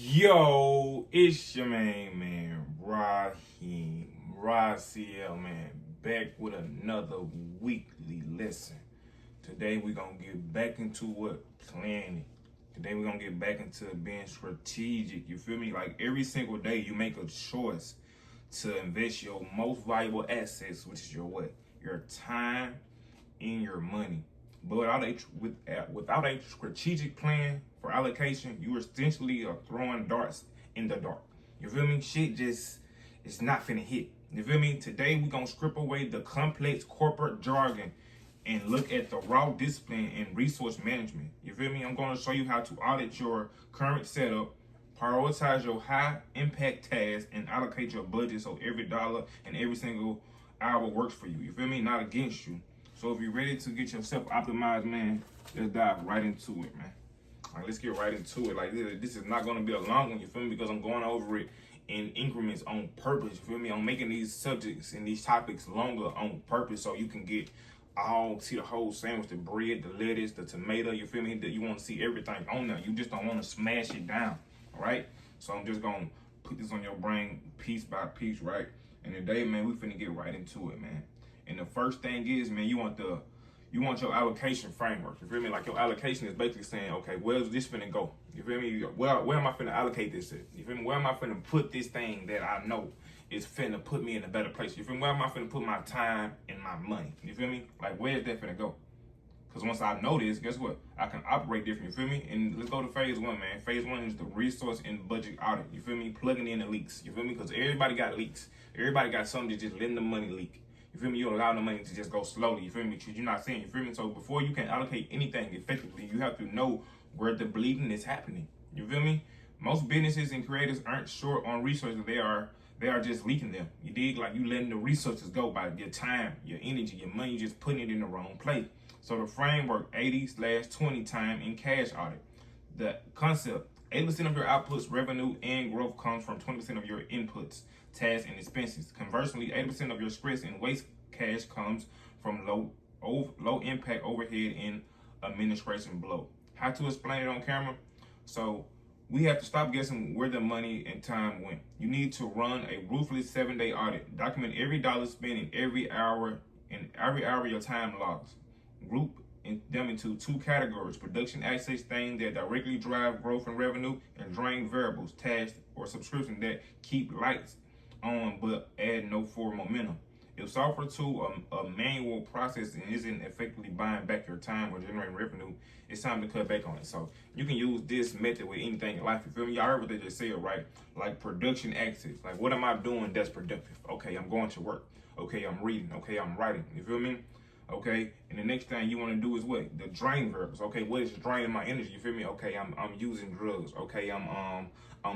Yo, it's your man, Raciel, man, back with another weekly lesson. Today we're gonna get back into planning. Today we're gonna get back into being strategic. You feel me? Like every single day you make a choice to invest your most valuable assets, which is your time and your money. But without a strategic plan for allocation, you essentially are throwing darts in the dark. You feel me? Shit just it's not finna hit. You feel me? Today we gonna strip away the complex corporate jargon and look at the raw discipline and resource management. You feel me? I'm gonna show you how to audit your current setup, prioritize your high impact tasks, and allocate your budget so every dollar and every single hour works for you. You feel me? Not against you. So if you're ready to get yourself optimized, man, let's dive right into it, man. All right, let's get right into it. Like this is not gonna be a long one, you feel me? Because I'm going over it in increments on purpose. You feel me? I'm making these subjects and these topics longer on purpose so you can get see the whole sandwich, the bread, the lettuce, the tomato. You feel me? That you want to see everything on there. You just don't want to smash it down. All right. So I'm just gonna put this on your brain piece by piece, right? And today, man, we finna get right into it, man. And the first thing is, man, you want your allocation framework. You feel me? Like your allocation is basically saying, okay, where's this finna go? You feel me? Where am I finna allocate this at? You feel me? Where am I finna put this thing that I know is finna put me in a better place? You feel me? Where am I finna put my time and my money? You feel me? Like where's that finna go? Because once I know this, guess what? I can operate different, you feel me? And let's go to phase one, man. Phase one is the resource and budget audit. You feel me? Plugging in the leaks. You feel me? Because everybody got leaks. Everybody got something that's just letting the money leak. You feel me? You allow the money to just go slowly. You feel me? Because you're not seeing. You feel me? So before you can allocate anything effectively, you have to know where the bleeding is happening. You feel me? Most businesses and creators aren't short on resources. They are just leaking them. You dig? Like you letting the resources go by your time, your energy, your money. You just putting it in the wrong place. So the framework 80/20 time and cash audit. The concept: 80% of your outputs, revenue, and growth comes from 20% of your inputs, tasks, and expenses. Conversely, 80% of your stress and waste cash comes from low impact overhead and administration blow. How to explain it on camera? So we have to stop guessing where the money and time went. You need to run a ruthless 7-day audit. Document every dollar spent in every hour your time logs. Group them into two categories: production assets, things that directly drive growth and revenue, and drain variables, tasks, or subscriptions that keep lights on but add no forward momentum. If software tool a manual process and isn't effectively buying back your time or generating revenue, it's time to cut back on it. So you can use this method with anything in life. You feel me? Y'all heard what they just said, right? Like production assets. Like what am I doing that's productive? Okay, I'm going to work. Okay, I'm reading. Okay, I'm writing. You feel me? Okay, and the next thing you want to do is what? The drain verbs. Okay, what is draining my energy? You feel me? Okay, I'm using drugs. Okay, I'm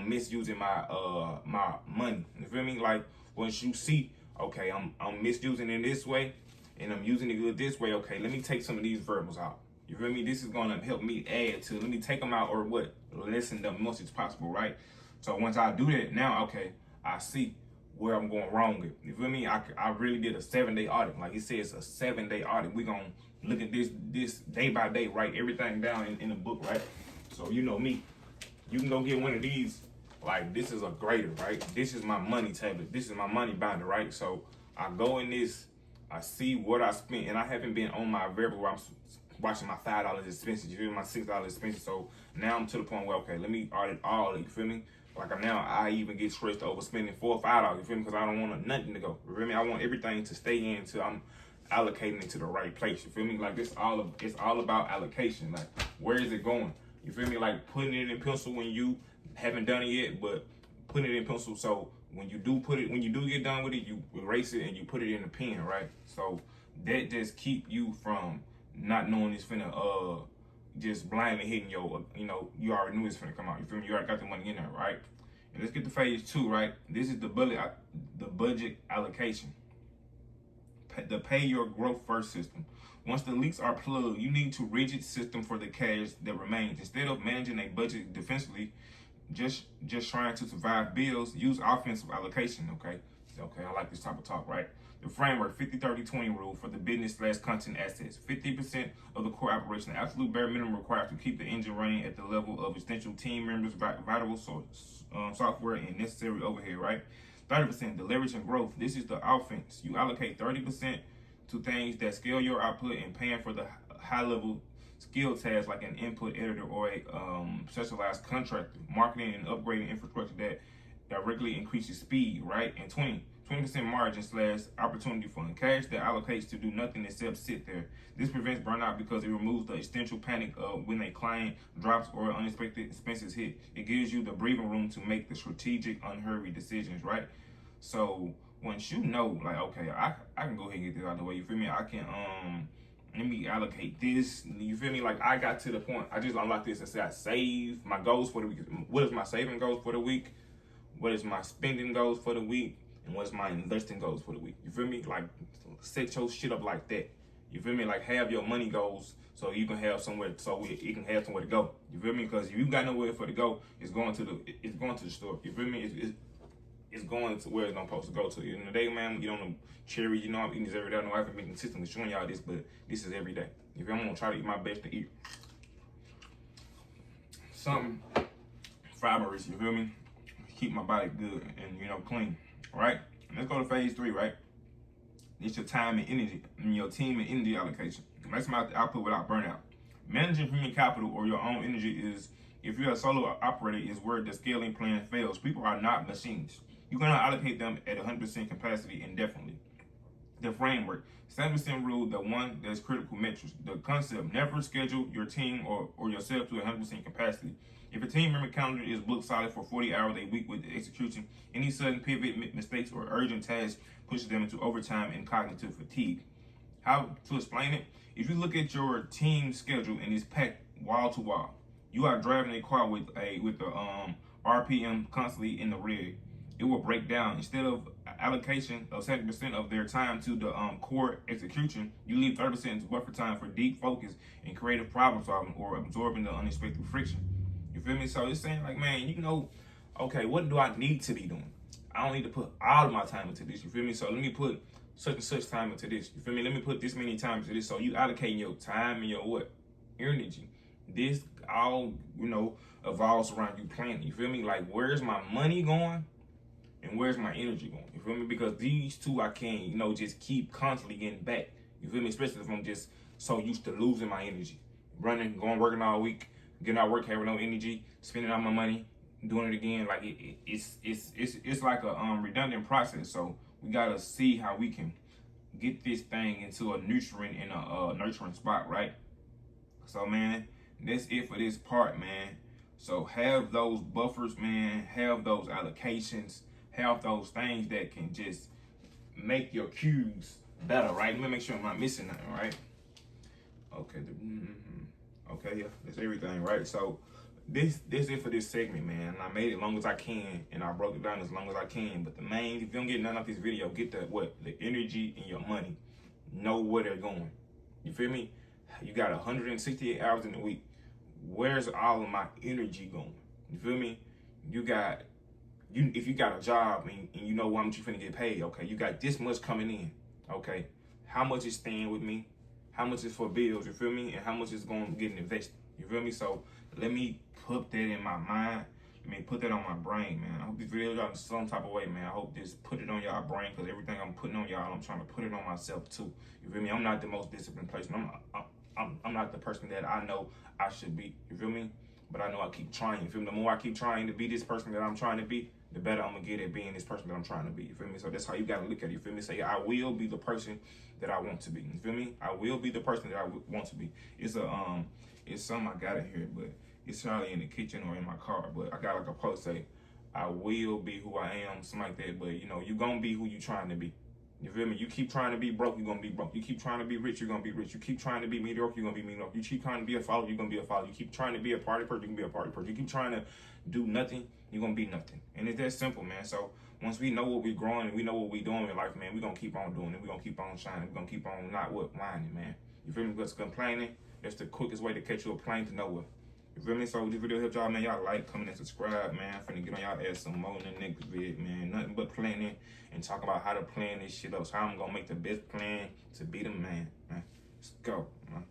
misusing my my money. You feel me? Like once you see, okay, I'm misusing it this way, and I'm using it this way. Okay, let me take some of these verbs out. You feel me? This is gonna help me add to. Let me take them out or what? Lessen them as much as possible, right? So once I do that, now okay, I see where I'm going wrong with. You feel me? I really did a 7-day audit. Like it says, a 7-day audit. We're going to look at this day by day, write everything down in the book, right? So you know me. You can go get one of these. Like this is a grader, right? This is my money tablet. This is my money binder, right? So I go in this, I see what I spent, and I haven't been on my variable where I'm watching my $5 expenses, you feel me? My $6 expenses. So now I'm to the point where, okay, let me audit all of it, you feel me? Like now, I even get stressed over spending $4 or $5. You feel me? Because I don't want nothing to go. You feel me? I want everything to stay in until I'm allocating it to the right place. You feel me? Like it's all about allocation. Like where is it going? You feel me? Like putting it in pencil when you haven't done it yet, but putting it in pencil so when you do get done with it, you erase it and you put it in a pen, right? So that just keep you from not knowing it's finna just blindly hitting your, you already knew it's finna come out. You feel me? You already got the money in there, right? And let's get to phase 2, right? This is the budget allocation. The pay your growth first system. Once the leaks are plugged, you need to rigid system for the cash that remains. Instead of managing a budget defensively, just trying to survive bills, use offensive allocation, okay? Okay, I like this type of talk, right? The framework 50-30-20 rule for the business/content assets. 50% of the core operation, the absolute bare minimum required to keep the engine running at the level of essential team members, vital software, and necessary overhead, right? 30%, the leverage and growth. This is the offense. You allocate 30% to things that scale your output and paying for the high-level skill tasks like an input editor or a specialized contractor. Marketing and upgrading infrastructure that directly increases speed, right? And 20% margin/opportunity fund. Cash that allocates to do nothing except sit there. This prevents burnout because it removes the existential panic of when a client drops or unexpected expenses hit. It gives you the breathing room to make the strategic, unhurried decisions, right? So once you know, like, okay, I can go ahead and get this out of the way, you feel me? I can, let me allocate this, you feel me? Like, I got to the point, I just unlocked this and said I save my goals for the week. What is my saving goals for the week? What is my spending goals for the week? And what's my investing goals for the week? You feel me? Like, set your shit up like that. You feel me? Like, have your money goals so you can have somewhere, so you can have somewhere to go. You feel me? Because if you got nowhere for to go, it's going to the store. You feel me? It's going to where it's not supposed to go to. In the day, man, you don't know cherry. You know, I'm eating this every day. I know I haven't been consistently showing y'all this, but this is every day. If I'm gonna try to eat my best to eat something fibrous, you feel me? Keep my body good and, you know, clean. Right? Let's go to phase 3, right? It's your time and energy, and your team and energy allocation. Maximize the output without burnout. Managing human capital or your own energy is, if you're a solo operator, is where the scaling plan fails. People are not machines. You're gonna allocate them at 100% capacity indefinitely. The framework, 7% rule, the one that's critical metrics. The concept, never schedule your team or yourself to 100% capacity. If a team member calendar is booked solid for 40 hours a week with execution, any sudden pivot, mistakes, or urgent tasks pushes them into overtime and cognitive fatigue. How to explain it? If you look at your team schedule and it's packed wall to wall, you are driving a car with the RPM constantly in the red. It will break down. Instead of allocation of 70% of their time to the core execution, you leave 30% to buffer time for deep focus and creative problem solving or absorbing the unexpected friction. You feel me? So it's saying, like, man, you know, okay, what do I need to be doing? I don't need to put all of my time into this. You feel me? So let me put such and such time into this. You feel me? Let me put this many times into this. So you allocating your time and your what? Energy. This all, you know, evolves around you planning. You feel me? Like, where's my money going? And where's my energy going? You feel me? Because these two I can't, you know, just keep constantly getting back. You feel me? Especially if I'm just so used to losing my energy. Running, going working all week, getting out of work, having no energy, spending all my money, doing it again. Like it's like a redundant process. So we gotta see how we can get this thing into a nurturing and a nurturing spot, right? So man, that's it for this part, man. So have those buffers, man, have those allocations, have those things that can just make your cues better, right? Let me make sure I'm not missing nothing, right? Okay, okay, yeah, that's everything, right? So this it for this segment, man. I made it as long as I can, and I broke it down as long as I can. But the main, if you don't get none of this video, get the energy and your money. Know where they're going. You feel me? You got 168 hours in the week. Where's all of my energy going? You feel me? If you got a job and you know how much you finna get paid, okay, you got this much coming in, okay, how much is staying with me? How much is for bills, you feel me? And how much is going to get invested, you feel me? So let me put that in my mind. Let me put that on my brain, man. I hope this video got some type of way, man. I hope this put it on y'all brain, because everything I'm putting on y'all, I'm trying to put it on myself too. You feel me? I'm not the most disciplined person. I'm not the person that I know I should be, you feel me? But I know I keep trying, you feel me? The more I keep trying to be this person that I'm trying to be, the better I'm gonna get at being this person that I'm trying to be, you feel me? So that's how you gotta look at it, you feel me? Say, I will be the person that I want to be, you feel me? I will be the person that I want to be. It's something I got in here, but it's probably in the kitchen or in my car, but I got like a post say, I will be who I am, something like that. But you know, you gonna be who you trying to be. You feel me? You keep trying to be broke, you're gonna be broke. You keep trying to be rich, you're gonna be rich. You keep trying to be mediocre, you're gonna be mediocre. You keep trying to be a follower, you're gonna be a follower. You keep trying to be a party person, you can be a party person. You keep trying to do nothing, you're gonna be nothing. And it's that simple, man. So once we know what we're growing and we know what we're doing in life, man, we're gonna keep on doing it. We're gonna keep on shining. We're gonna keep on not whining, man. You feel me? Because complaining, that's the quickest way to catch you a plane to nowhere. You feel me? So this video helped y'all, man. Y'all like, comment, and subscribe, man. I'm finna get on y'all ass some more in the next vid, man. Nothing but planning and talk about how to plan this shit up. So how I'm gonna make the best plan to be the man, man. Let's go, man.